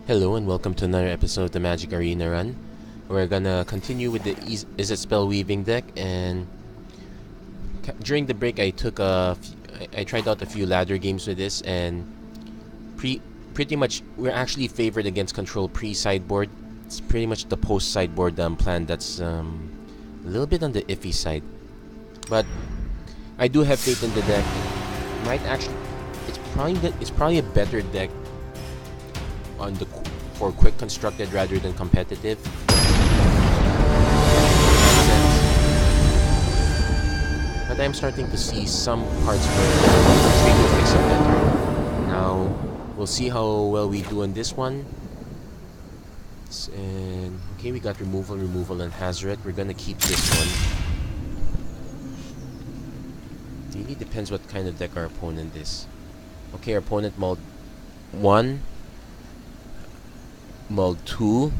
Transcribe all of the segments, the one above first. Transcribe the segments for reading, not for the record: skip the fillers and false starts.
Hello and welcome to another episode of the MTG Arena Run. We're gonna continue with the Izzet Spellweaving deck, and during the break I tried out a few ladder games with this, and pretty much we're actually favored against control pre-sideboard. It's pretty much the post-sideboard plan that's a little bit on the iffy side, but I do have faith in the deck. It's probably a better deck on the for quick constructed rather than competitive. But I'm starting to see some parts where it's going to fix it better. Now we'll see how well we do on this one. And okay, we got removal, and Hazoret. We're gonna keep this one. Really depends what kind of deck our opponent is. Okay, our opponent mulled 1. Mull 2.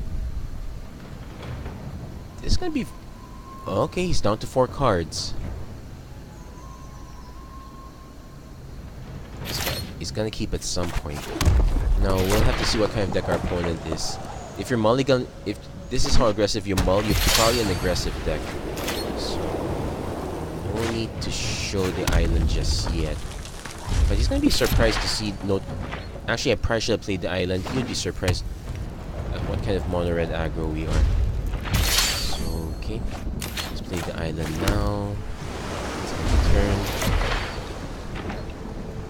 This is gonna be okay. He's down to 4 cards. He's gonna keep at some point. Now we'll have to see what kind of deck our opponent is. If you're mulligan, if this is how aggressive you mull, you're probably an aggressive deck. So no need to show the island just yet. But he's gonna be surprised to see no. Actually, I probably should have played the island. He would be surprised what kind of mono red aggro we are. So okay, let's play the island now. Let's end the turn.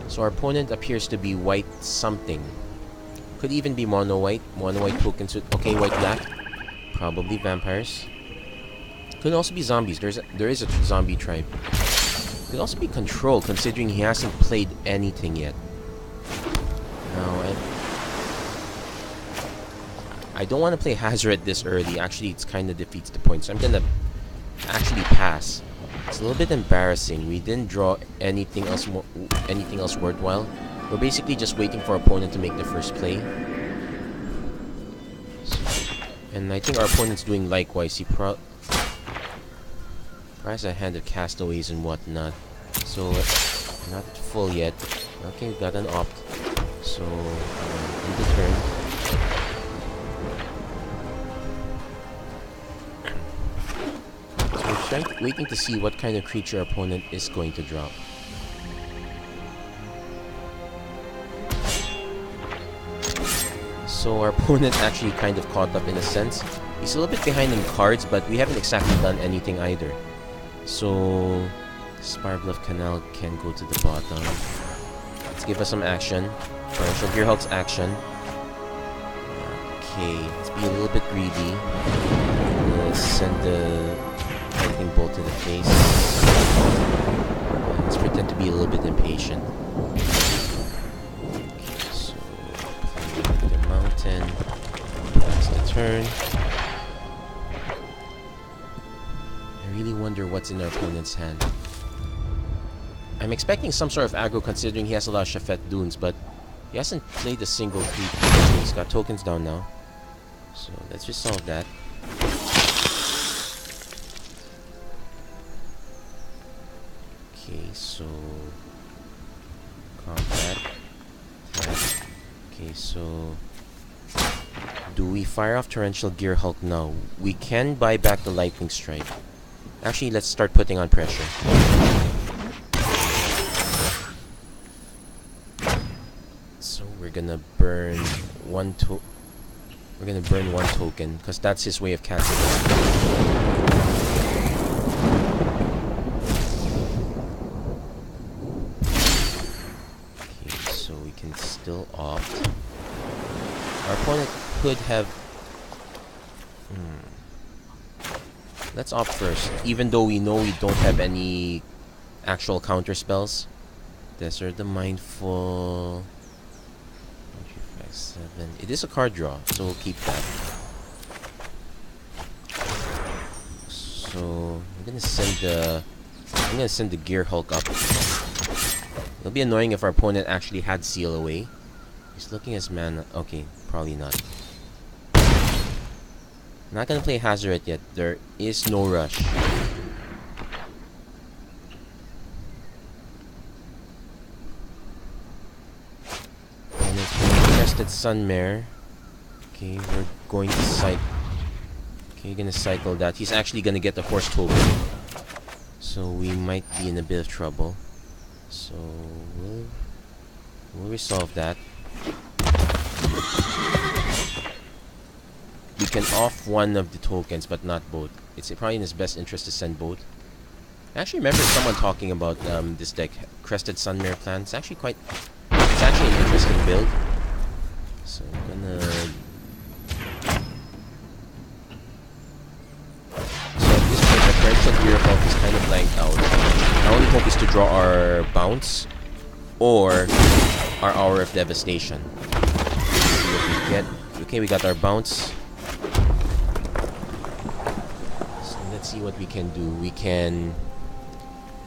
So our opponent appears to be white something. Could even be mono white tokens with white black. Probably vampires. Could also be zombies. There is a zombie tribe. Could also be control, considering he hasn't played anything yet. Now I don't want to play Hazoret this early. Actually, it's kind of defeats the point. So I'm gonna actually pass. It's a little bit embarrassing. We didn't draw anything else worthwhile. We're basically just waiting for our opponent to make the first play. And I think our opponent's doing likewise. He has a hand of castaways and whatnot. So not full yet. Okay, we got an opt. So end the turn. Waiting to see what kind of creature our opponent is going to drop. So our opponent actually kind of caught up in a sense. He's a little bit behind in cards, but we haven't exactly done anything either. So Sparbluff Canal can go to the bottom. Let's give us some action. Torrential Gearhulk's action. Okay, let's be a little bit greedy. Let's send the lightning bolt to the face. Let's pretend to be a little bit impatient. Okay, so play the mountain. That's the turn. I really wonder what's in our opponent's hand. I'm expecting some sort of aggro, considering he has a lot of Shafet Dunes, but he hasn't played a single creep. He's got tokens down now. So let's just solve that. Okay, so combat. Okay, so do we fire off Torrential Gearhulk now? We can buy back the Lightning Strike. Actually, let's start putting on pressure. So we're gonna burn one token, because that's his way of casting it. Can still opt. Our opponent could have. Let's opt first, even though we know we don't have any actual counter spells. Desert the Mindful. 1, 3, 5, 7. It is a card draw, so we'll keep that. So I'm gonna send the Gearhulk up. It'll be annoying if our opponent actually had Seal Away. He's looking at his mana. Okay, probably not. Not gonna play Hazoret yet. There is no rush. And it's Crested Sunmare. Okay, we're going to cycle. Okay, gonna cycle that. He's actually gonna get the horse token. So we might be in a bit of trouble. So we'll resolve that. We can off one of the tokens, but not both. It's probably in his best interest to send both. I actually remember someone talking about this deck, Crested Sunmare Plan. It's actually an interesting build. So I'm gonna. So at this point, the Torrential Gearhulk is kind of blanked out. Our only hope is to draw our bounce or our Hour of Devastation. See what we get. Okay, we got our bounce. So let's see what we can do. We can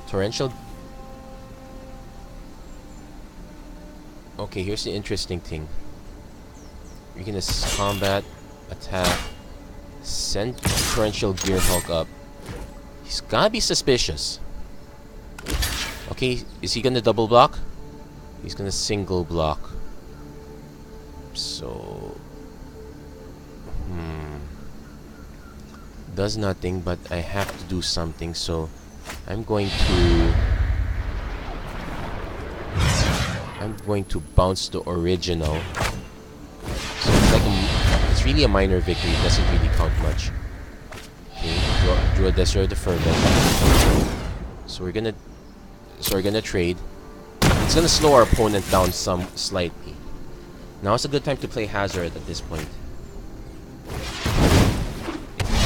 Torrential. Okay, here's the interesting thing. You're gonna combat, attack, send Torrential Gearhulk up. He's gotta be suspicious. Okay, is he gonna double block? He's gonna single block. So does nothing, but I have to do something, so I'm going to bounce the original. So it's really a minor victory, it doesn't really count much. Okay, draw a Destroyer of the Fervent. So we're gonna trade. It's gonna slow our opponent down slightly. Now it's a good time to play Hazard at this point.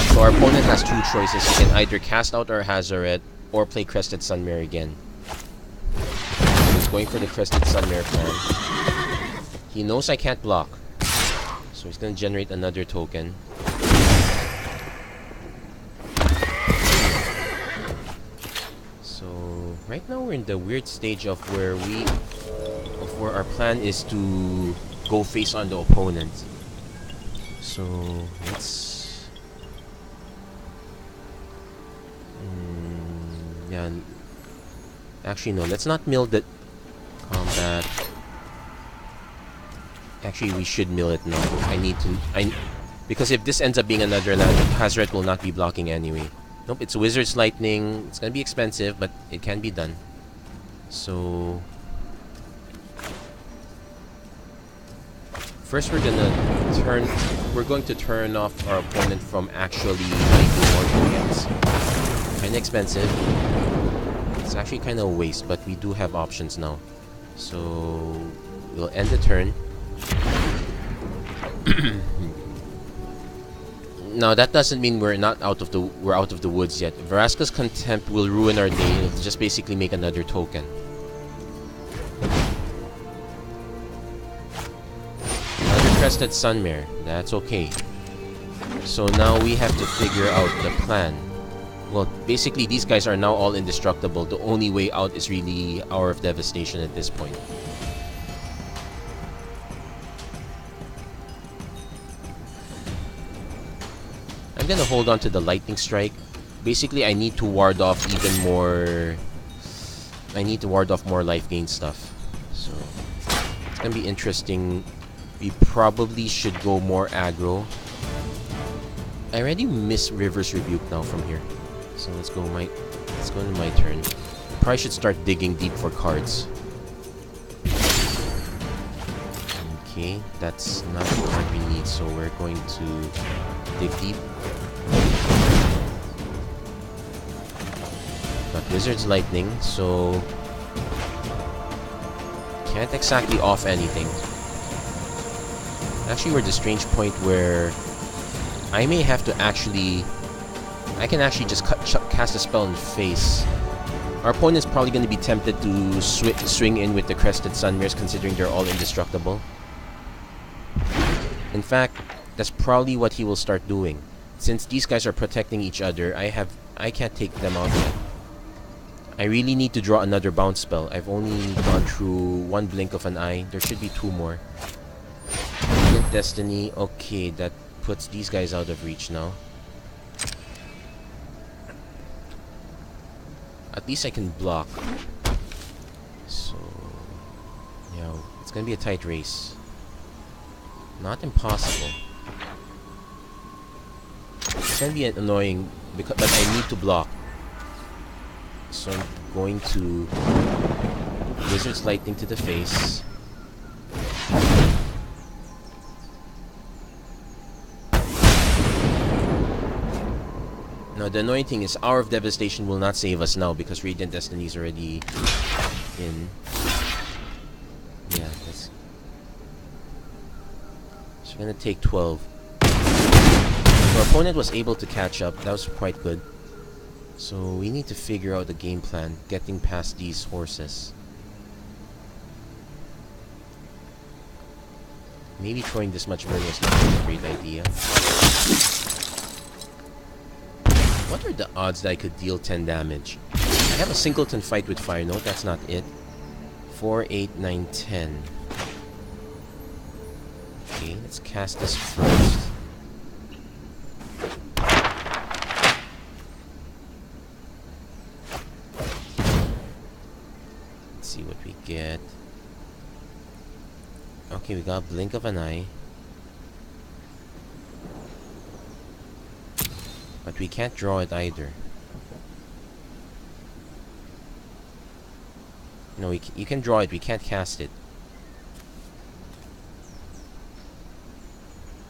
So our opponent has two choices. He can either cast out our Hazoret or play Crested Sunmare again. He's going for the Crested Sunmare plan. He knows I can't block, so he's going to generate another token. So right now we're in the weird stage of where our plan is to go face on the opponent. So let's yeah, actually no, let's not mill the combat. Actually, we should mill it now. Because if this ends up being another land, Hazoret will not be blocking anyway. Nope, it's Wizard's Lightning. It's gonna be expensive, but it can be done. So first we're going to turn off our opponent from actually making more tokens. Kinda expensive. It's actually kinda a waste, but we do have options now. So we'll end the turn. Now that doesn't mean we're out of the woods yet. Vraska's Contempt will ruin our day. It'll just basically make another token. Another Crested Sunmare. That's okay. So now we have to figure out the plan. Well, basically these guys are now all indestructible. The only way out is really Hour of Devastation at this point. I'm gonna hold on to the Lightning Strike. Basically, I need to ward off even more. I need to ward off more life gain stuff. So it's gonna be interesting. We probably should go more aggro. I already miss River's Rebuke now from here. So let's go into my turn. Probably should start digging deep for cards. Okay, that's not the card we need, so we're going to dig deep. Got Wizard's Lightning, so can't exactly off anything. Actually, we're at the strange point where I may have to I can actually just cast a spell in face. Our opponent's probably going to be tempted to swing in with the Crested Sunmares, considering they're all indestructible. In fact, that's probably what he will start doing. Since these guys are protecting each other, I can't take them out yet. I really need to draw another bounce spell. I've only gone through one blink of an eye. There should be two more. Destiny. Okay, that puts these guys out of reach now. At least I can block. So yeah, it's gonna be a tight race. Not impossible. It's gonna be annoying, because, but I need to block. So I'm going to Wizard's Lightning to the face. Now the annoying thing is Hour of Devastation will not save us now because Radiant Destiny is already in. Yeah, that's... So we're gonna take 12. Our opponent was able to catch up. That was quite good. So we need to figure out the game plan, getting past these horses. Maybe throwing this much burn was not a great idea. What are the odds that I could deal 10 damage? I have a singleton fight with Fire. No, that's not it. 4, 8, 9, 10. Okay, let's cast this first. Let's see what we get. Okay, we got Blink of an Eye. But we can't draw it either. No, you can draw it, we can't cast it.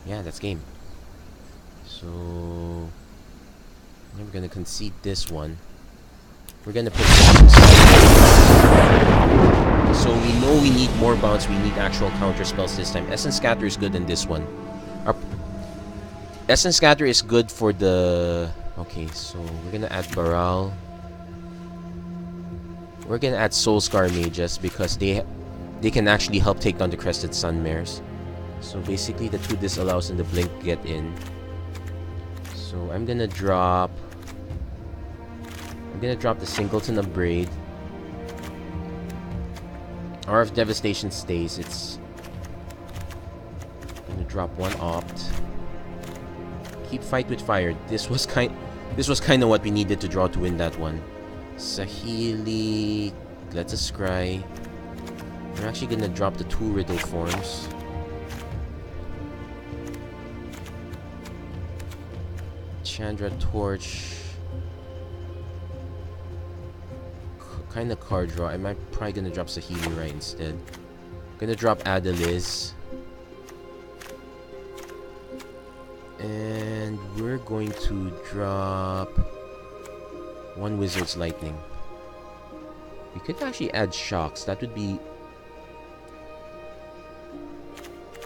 Yeah, that's game. So... we're gonna concede this one. We're gonna put... So we know we need more bounce, we need actual counter spells this time. Essence Scatter is good in this one. Our Essence Scatter is good for the... Okay, so we're gonna add Baral. We're gonna add Soul Scar Mages because they can actually help take down the Crested Sun Mares. So basically the 2 disallows and the Blink get in. So I'm gonna drop the Singleton of Braid. Hour of Devastation stays. It's gonna drop 1 Opt. Keep Fight with Fire. This was kind of what we needed to draw to win that one. Saheeli, let's scry. We're actually gonna drop the 2 Riddle forms. Chandra Torch. Kind of card draw. I'm probably gonna drop Saheeli right instead. Gonna drop Adeliz. And we're going to drop 1 Wizard's Lightning. We could actually add Shocks. That would be...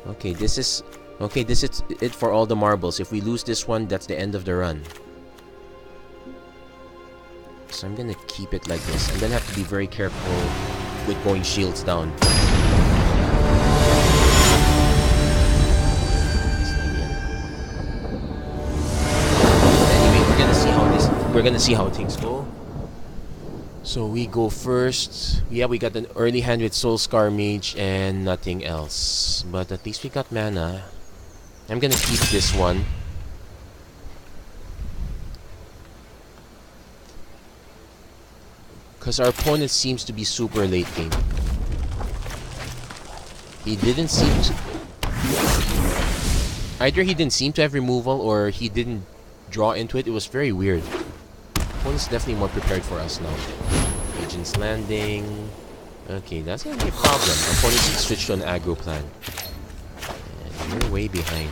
Okay, this is it for all the marbles. If we lose this one, that's the end of the run. So I'm gonna keep it like this. I'm gonna have to be very careful with going shields down. Anyway, we're gonna see how things go. So we go first. Yeah, we got an early hand with Soul Scar Mage and nothing else. But at least we got mana. I'm gonna keep this one. Because our opponent seems to be super late game. He didn't seem to... Either he didn't seem to have removal or he didn't draw into it. It was very weird. Opponent's definitely more prepared for us now. Agent's Landing. Okay, that's gonna be a problem. Our opponent should switch to an aggro plan. And we're way behind.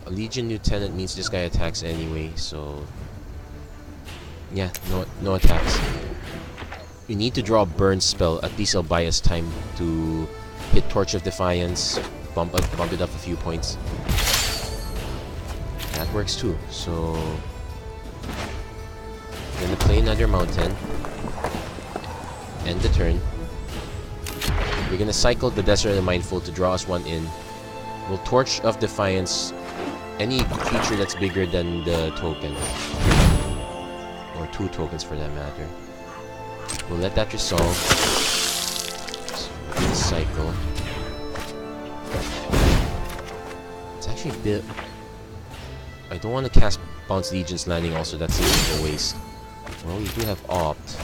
A Legion Lieutenant means this guy attacks anyway, so... Yeah, no attacks. We need to draw a burn spell. At least it'll buy us time to hit Torch of Defiance, bump it up a few points. That works too. So we're gonna play another mountain. End the turn. We're gonna cycle the Desert of the Mindful to draw us 1 in. We'll Torch of Defiance any creature that's bigger than the token. Or 2 tokens for that matter. We'll let that resolve. So we're gonna cycle. It's actually a bit... I don't want to cast Bounce Legion's Landing also, that seems a waste. Well, we do have Opt.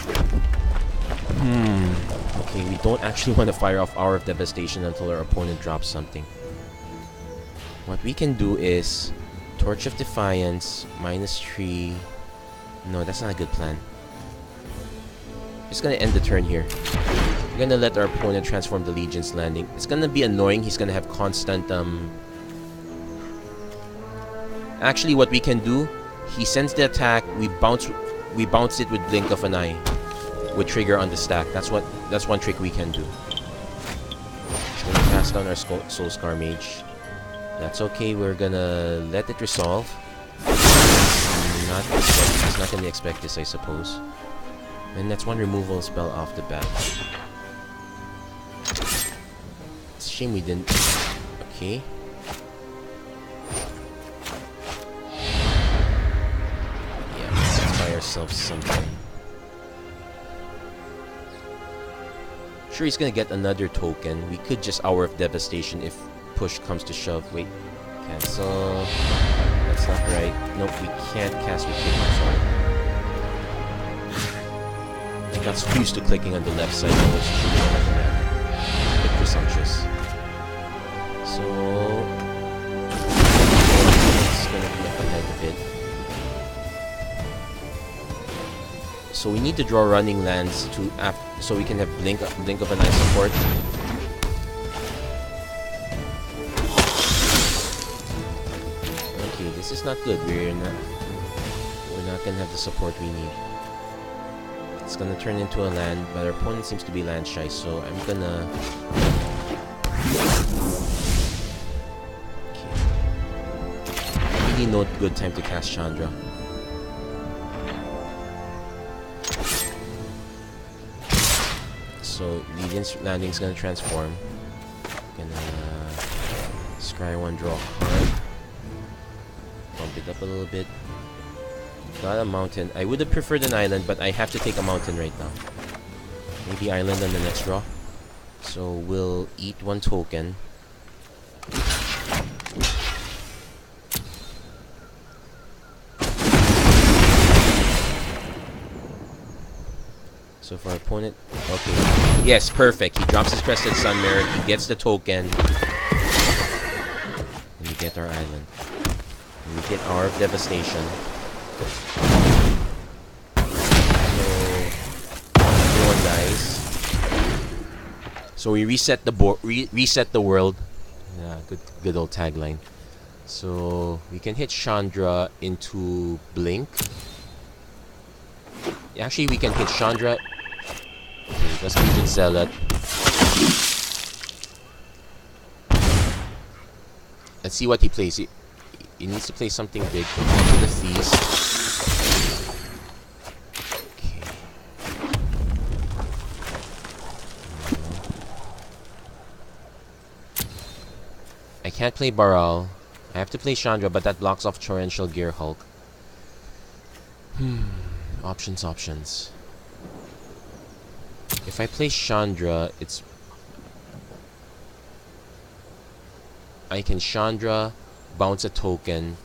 Okay, we don't actually want to fire off Hour of Devastation until our opponent drops something. What we can do is Torch of Defiance, -3. No, that's not a good plan. Just gonna end the turn here. We're gonna let our opponent transform the Legion's Landing. It's gonna be annoying. He's gonna have constant Actually, what we can do, he sends the attack, we bounce it with Blink of an Eye. With trigger on the stack. That's one trick we can do. Just gonna cast down our Soul Scar Mage. That's okay, we're gonna let it resolve. He's not gonna expect this, I suppose. And that's one removal spell off the bat. It's a shame we didn't. Okay. Yeah, let's buy ourselves something. Sure, he's gonna get another token. We could just Hour of Devastation if push comes to shove. Wait, cancel. That's not right. Nope, we can't cast with clicking. Sorry. I got used to clicking on the left side. I was shooting on the map. A bit presumptuous. So it's gonna be up ahead a bit. So we need to draw running lands to so we can have blink of an eye support. Okay, this is not good. We're not gonna have the support we need. It's gonna turn into a land, but our opponent seems to be land shy, so I'm gonna. Okay. Really no good time to cast Chandra. So Legion's Landing is gonna transform. Gonna scry one, draw a card. Bump it up a little bit. Got a mountain. I would have preferred an island, but I have to take a mountain right now. Maybe island on the next draw. So we'll eat one token. So for our opponent, okay. Yes, perfect. He drops his Crested Sun Mirror, he gets the token. And we get our island. And we get Hour of Devastation. So everyone dies. So we reset the board, reset the world. Yeah, good old tagline. So we can hit Chandra into Blink. Actually, we can hit Chandra. Okay, let's Legion Zealot. Let's see what he plays. He needs to play something big. Go to the Feast. Okay. I can't play Baral. I have to play Chandra, but that blocks off Torrential Gear Hulk. Options. If I play Chandra, it's... I can Chandra, bounce a token.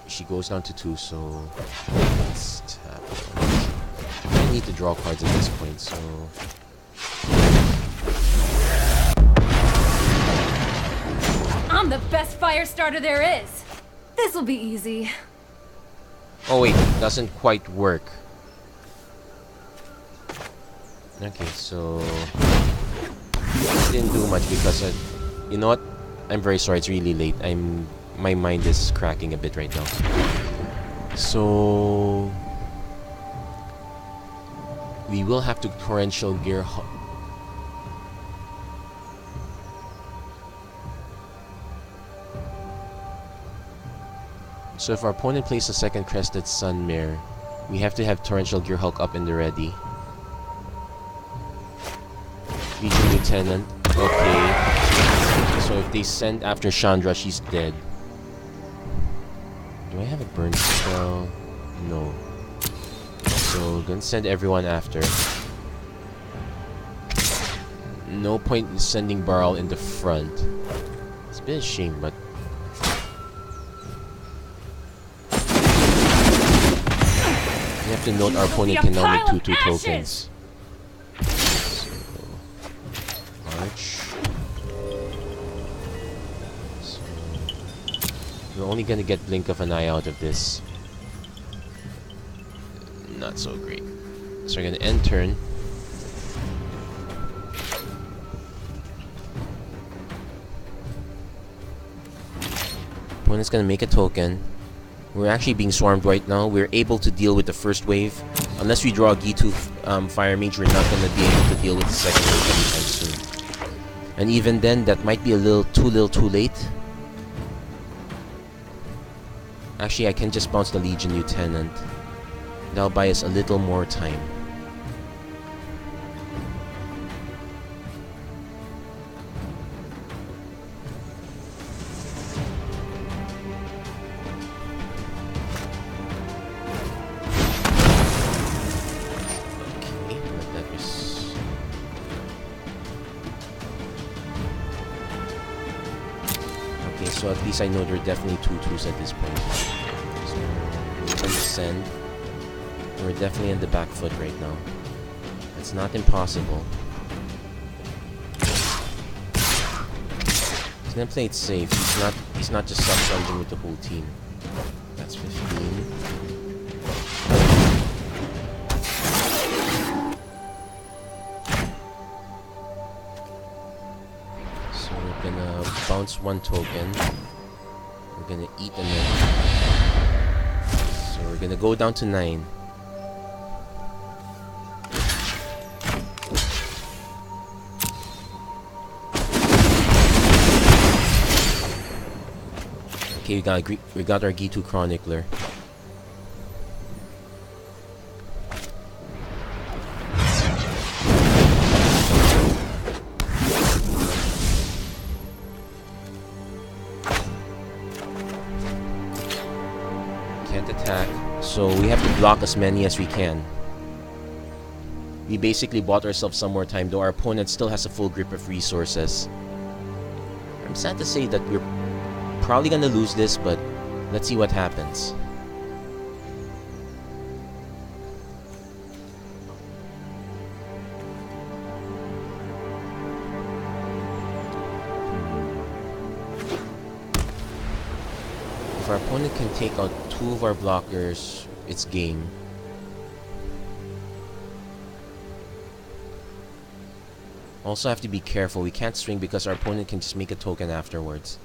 She goes down to 2, so... Let's tap. I need to draw cards at this point, so... I'm the best fire starter there is! This'll be easy. Oh wait, doesn't quite work. Okay, so didn't do much because you know what? I'm very sorry. It's really late. My mind is cracking a bit right now. So we will have to Torrential Gear. So if our opponent plays a second Crested Sun Mare, we have to have Torrential Gear Hulk up in the ready. Legion Lieutenant. Okay. So if they send after Chandra, she's dead. Do I have a burn spell? No. So gonna send everyone after. No point in sending Baral in the front. It's a bit of a shame, but you have to note our opponent can now make 2/2 tokens. So, March. So We're only gonna get blink of an eye out of this. Not so great. So we're gonna end turn. Opponent's gonna make a token. We're actually being swarmed right now. We're able to deal with the first wave. Unless we draw a G2 Fire Mage, we're not gonna be able to deal with the second wave anytime soon. And even then, that might be a little too late. Actually, I can just bounce the Legion Lieutenant. That'll buy us a little more time. So at least I know there are definitely 2/2s at this point. So we're gonna send. We're definitely in the back foot right now. It's not impossible. He's gonna play it safe. He's not just sub-sunding with the whole team. That's 15. Bounce one token. We're gonna eat a minute. So we're gonna go down to 9. Okay, we got our G2 Chronicler. So we have to block as many as we can. We basically bought ourselves some more time, though our opponent still has a full grip of resources. I'm sad to say that we're probably gonna lose this, but let's see what happens. If our opponent can take out 2 of our blockers, it's game. Also have to be careful. We can't swing because our opponent can just make a token afterwards.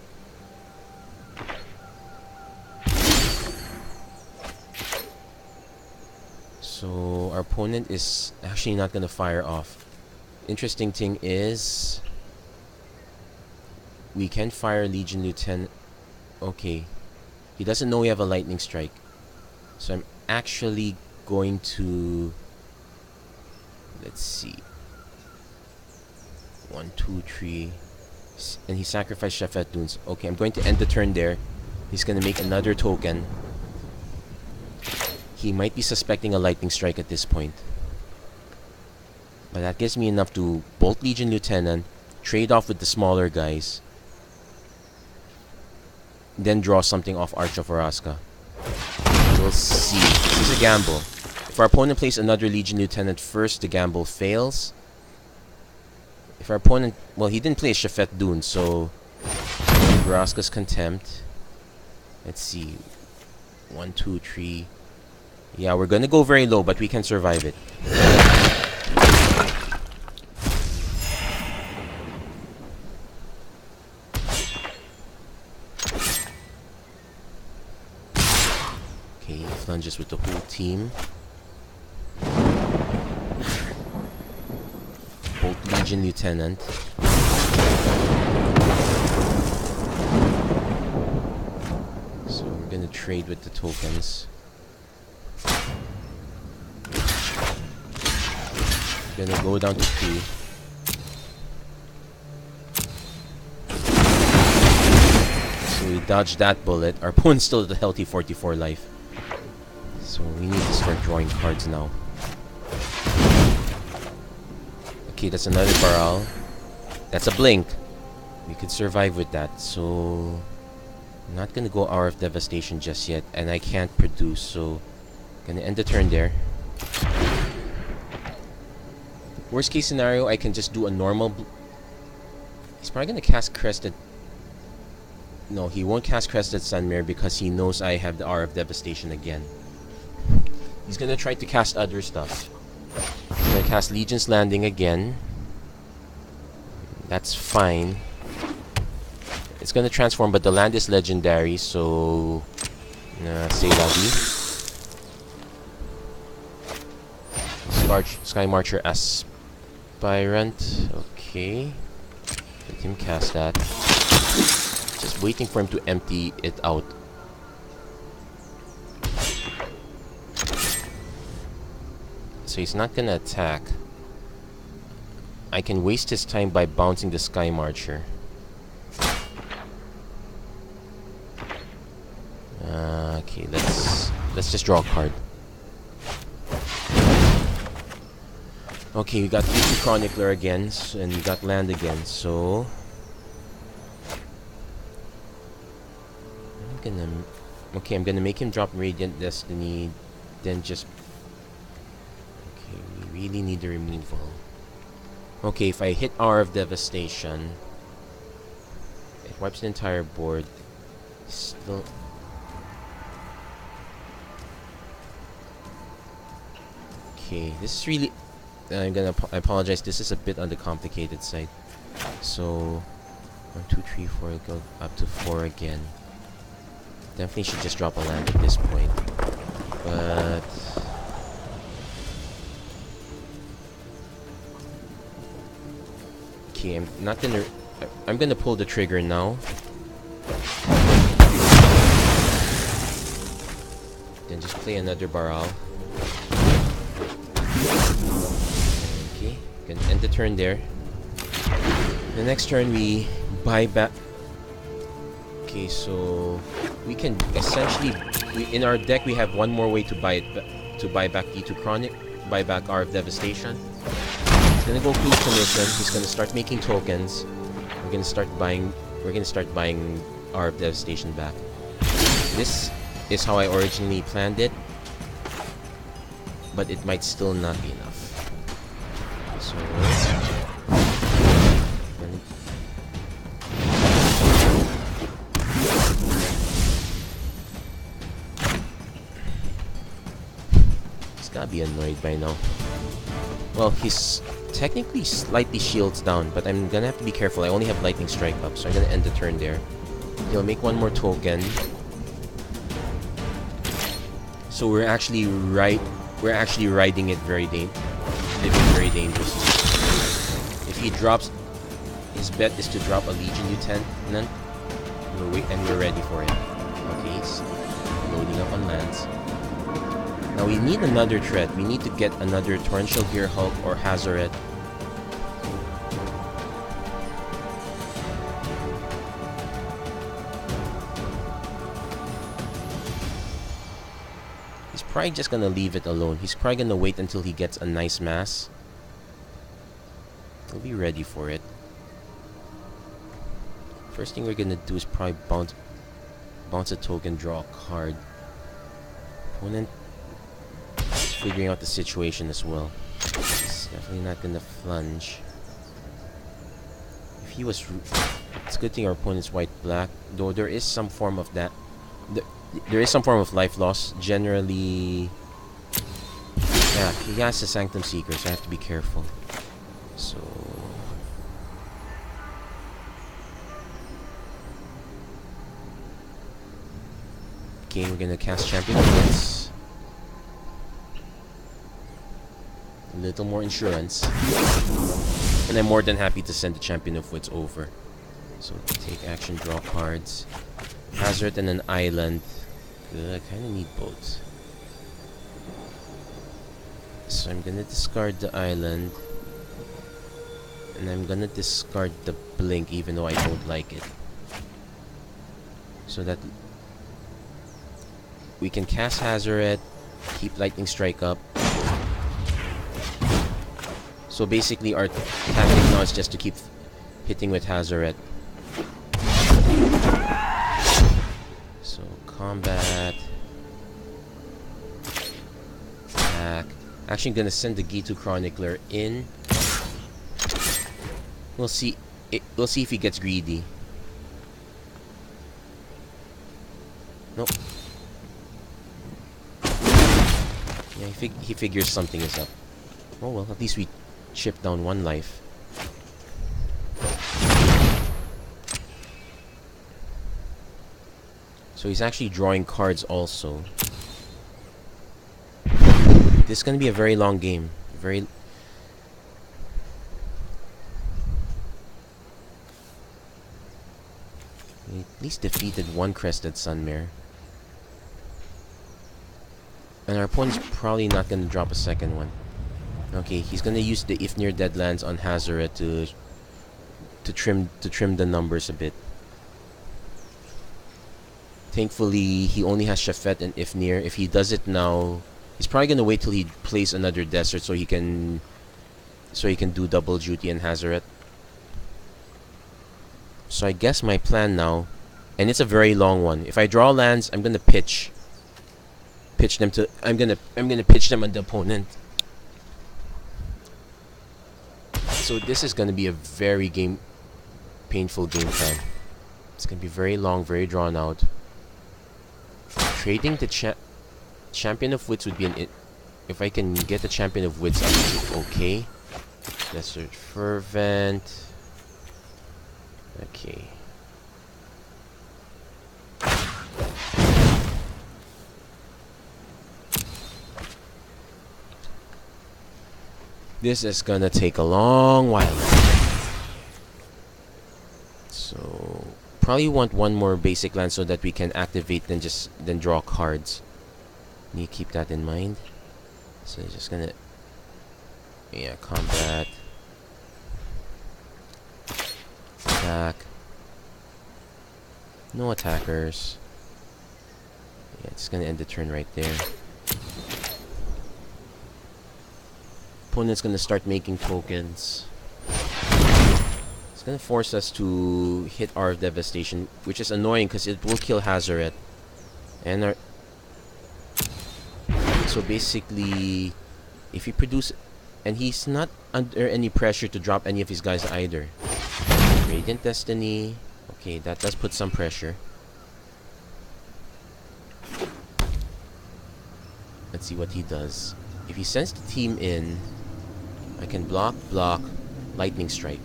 So our opponent is actually not going to fire off. Interesting thing is we can fire Legion Lieutenant. Okay. He doesn't know we have a lightning strike. So I'm actually going to... Let's see. 1, 2, 3. And he sacrificed Shafet Dunes. Okay, I'm going to end the turn there. He's going to make another token. He might be suspecting a lightning strike at this point. But that gives me enough to bolt Legion Lieutenant, trade off with the smaller guys, then draw something off Arch of Araska. We'll see. This is a gamble. If our opponent plays another Legion Lieutenant first, the gamble fails. If our opponent... Well, he didn't play a Shafet Dune, so... Araska's Contempt. Let's see. 1, 2, 3. Yeah, we're gonna go very low, but we can survive it. Okay, plunges with the whole team. Bolt Legion Lieutenant. So we're gonna trade with the tokens. Gonna go down to 2. So we dodged that bullet. Our opponent's still at a healthy 44 life. So we need to start drawing cards now. Okay, that's another Baral. That's a blink. We could survive with that. So I'm not gonna go Hour of Devastation just yet, and I can't produce, so gonna end the turn there. Worst case scenario, I can just do a normal... He's probably gonna cast Crested. No, he won't cast Crested Sunmare because he knows I have the Hour of Devastation again. He's gonna try to cast other stuff. He's gonna cast Legion's Landing again. That's fine. It's gonna transform, but the land is legendary, so say la vie. Sky Marcher Aspirant. Okay. Let him cast that. Just waiting for him to empty it out. So he's not gonna attack. I can waste his time by bouncing the Sky Marcher. Okay, let's just draw a card. Okay, we got v2 Chronicler again, and we got land again, so I'm gonna make him drop Radiant Destiny, then just we really need the removal. Okay, if I hit Hour of Devastation, it wipes the entire board. Still. Okay, this is really. I apologize. This is a bit on the complicated side. So 1, 2, 3, 4. Go up to 4 again. Definitely should just drop a land at this point. But okay, I'm gonna pull the trigger now. Then just play another Baral. Okay, gonna end the turn there. The next turn we buy back. Okay, so we can essentially in our deck we have one more way to buy back V2 Chronic, buy back Hour of Devastation. He's gonna go Clue Commission. He's gonna start making tokens. We're gonna start buying Hour of Devastation back. This is how I originally planned it, but it might still not be enough. So he's gotta be annoyed by now. Well, he's technically slightly shields down, but I'm gonna have to be careful. I only have Lightning Strike up, so I'm gonna end the turn there. He'll make one more token. So we're actually riding it very dangerously. If he drops, his bet is to drop a Legion Lieutenant. We're ready for it. Okay, he's loading up on lands. Now we need another threat. We need to get another Torrential Gear Hulk or Hazoret. He's probably just gonna leave it alone. He's probably gonna wait until he gets a nice mass. He'll be ready for it. First thing we're gonna do is probably bounce a token, draw a card. Opponent figuring out the situation as well. He's definitely not gonna flunge. If he was, it's a good thing our opponent's white-black, though there is some form of that. There is some form of life loss. Generally, yeah, he has a Sanctum Seeker, so I have to be careful. So okay, we're gonna cast Champion of Wits. A little more insurance. And I'm more than happy to send the Champion of Wits over. So take action, draw cards. Hazard and an island. Good, I kinda need both. So I'm gonna discard the island. And I'm gonna discard the blink even though I don't like it. So that we can cast Hazoret, keep Lightning Strike up. So basically our tactic now is just to keep hitting with Hazoret. So combat. Attack. Actually gonna send the V2 Chronicler in. We'll see if he gets greedy. Nope. Yeah, he figures something is up. Oh well, at least we chipped down 1 life. So he's actually drawing cards also. This is gonna be a very long game. Very. He at least defeated 1 Crested Sunmare. And our opponent's probably not gonna drop a second one. Okay, he's gonna use the if near deadlands on Hazoret to trim the numbers a bit. Thankfully, he only has Shafet and if near. If he does it now, he's probably gonna wait till he plays another desert so he can do double duty and Hazoret. So I guess my plan now, and it's a very long one. If I draw lands, I'm gonna pitch them to. I'm gonna pitch them on the opponent. So this is gonna be a very painful game plan. It's gonna be very long, very drawn out. Trading the Champion of Wits would be if I can get the Champion of Wits, I'll be okay. Desert Fervent. Okay. This is gonna take a long while. So probably want 1 more basic land so that we can activate then draw cards. Need to keep that in mind. So just gonna combat. Attack. No attackers. Yeah, it's gonna end the turn right there. Opponent's gonna start making tokens. It's gonna force us to hit Hour of Devastation, which is annoying because it will kill Hazoret. And so basically, if he produce, and he's not under any pressure to drop any of his guys either. Radiant Destiny. Okay, that does put some pressure. Let's see what he does. If he sends the team in, I can block, Lightning Strike.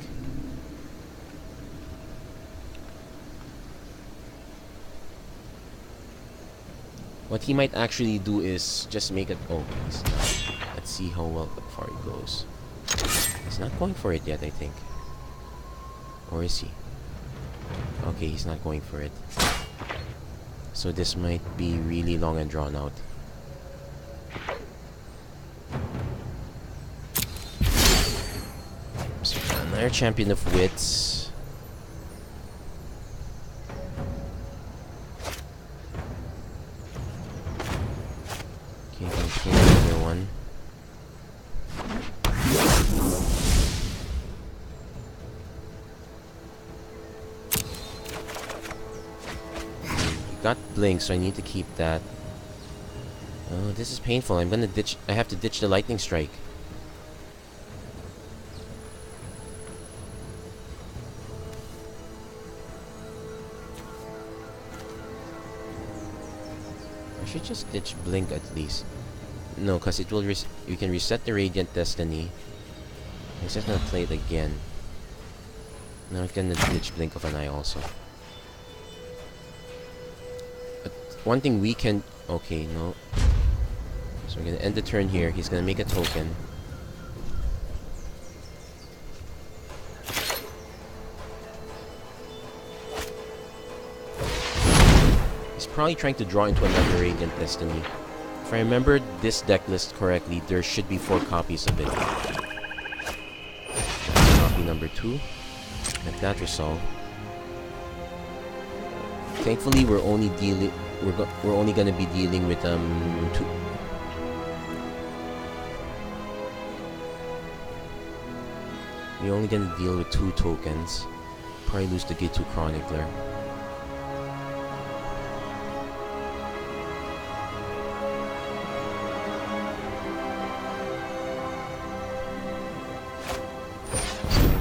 What he might actually do is just make it. Oh, he's not. Let's see how far he goes. He's not going for it yet, I think. Or is he? Okay, he's not going for it. So this might be really long and drawn out. So another Champion of Wits. Okay, gonna kill another one. Got Blink, so I need to keep that. Oh, this is painful. I have to ditch the Lightning Strike. I should just ditch Blink at least. No, because it will you can reset the Radiant Destiny. I'm just gonna play it again. Now I'm gonna ditch Blink of an Eye also. But one thing we can... Okay, no. So we're gonna end the turn here. He's gonna make a token. He's probably trying to draw into another Radiant Destiny. If I remember this deck list correctly, there should be 4 copies of it. Copy number 2. Let that resolve. Thankfully, we're only gonna be dealing with 2. We're only gonna deal with 2 tokens. Probably lose the Gate 2 Chronicler.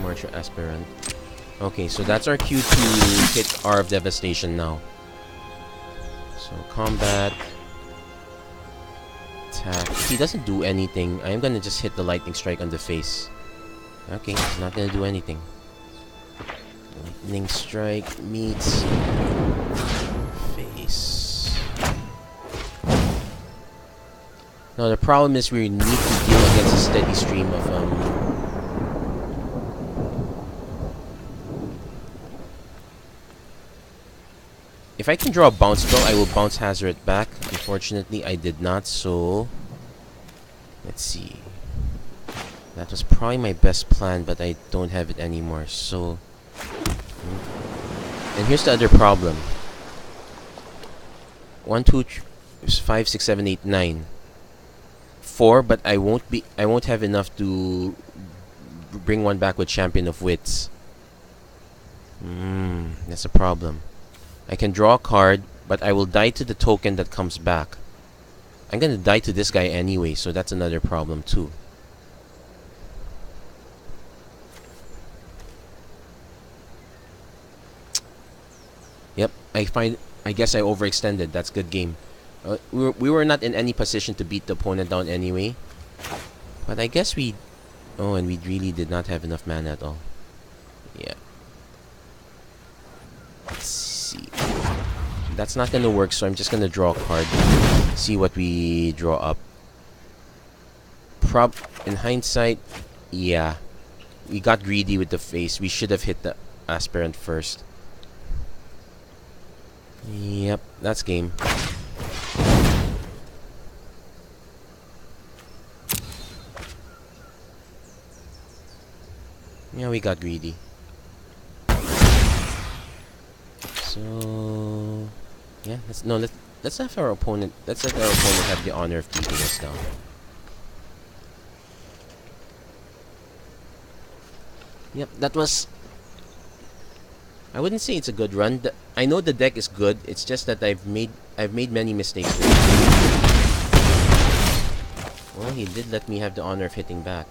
Marcher Aspirant. Okay, so that's our cue to hit Hour of Devastation now. So combat, attack. If he doesn't do anything, I am gonna just hit the lightning strike on the face. Okay, he's not gonna do anything. Lightning strike meets face. Now the problem is we need to deal against a steady stream of if I can draw a bounce spell, I will bounce Hazard back. Unfortunately, I did not, so let's see. That was probably my best plan, but I don't have it anymore, so... And here's the other problem. 1, 2, 5, 6, 7, 8, 9. 4, but I won't have enough to bring one back with Champion of Wits. That's a problem. I can draw a card, but I will die to the token that comes back. I'm gonna die to this guy anyway, so that's another problem too. Yep, I guess I overextended. That's good game. We were not in any position to beat the opponent down anyway. But I guess we... Oh, and we really did not have enough mana at all. Yeah. Let's see. That's not gonna work, so I'm just gonna draw a card. See what we draw up. In hindsight, yeah. We got greedy with the face. We should have hit the aspirant first. Yep, that's game. Yeah, we got greedy. So yeah, let's have our opponent. Let's let our opponent have the honor of beating us down. Yep, that was... I wouldn't say it's a good run. I know the deck is good. It's just that I've made many mistakes with it. Well, he did let me have the honor of hitting back.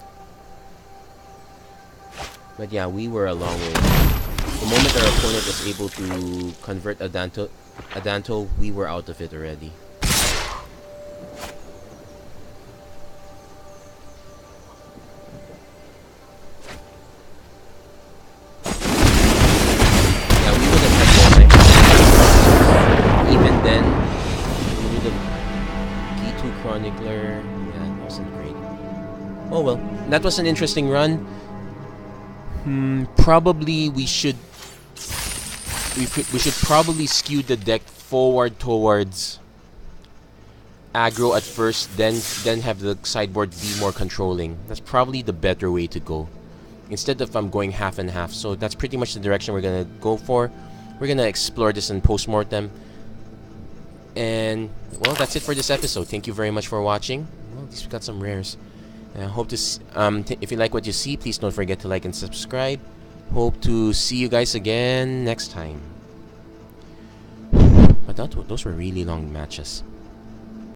But yeah, we were a long way. The moment our opponent was able to convert Adanto, we were out of it already. Chronicler, yeah, that wasn't great. Oh well, that was an interesting run. Probably we should probably skew the deck forward towards aggro at first, then have the sideboard be more controlling. That's probably the better way to go, instead of going half and half. So that's pretty much the direction we're gonna go for. We're gonna explore this in postmortem. And well, that's it for this episode. Thank you very much for watching. Well, at least we got some rares. I hope to if you like what you see, please don't forget to like and subscribe. Hope to see you guys again next time. But those were really long matches.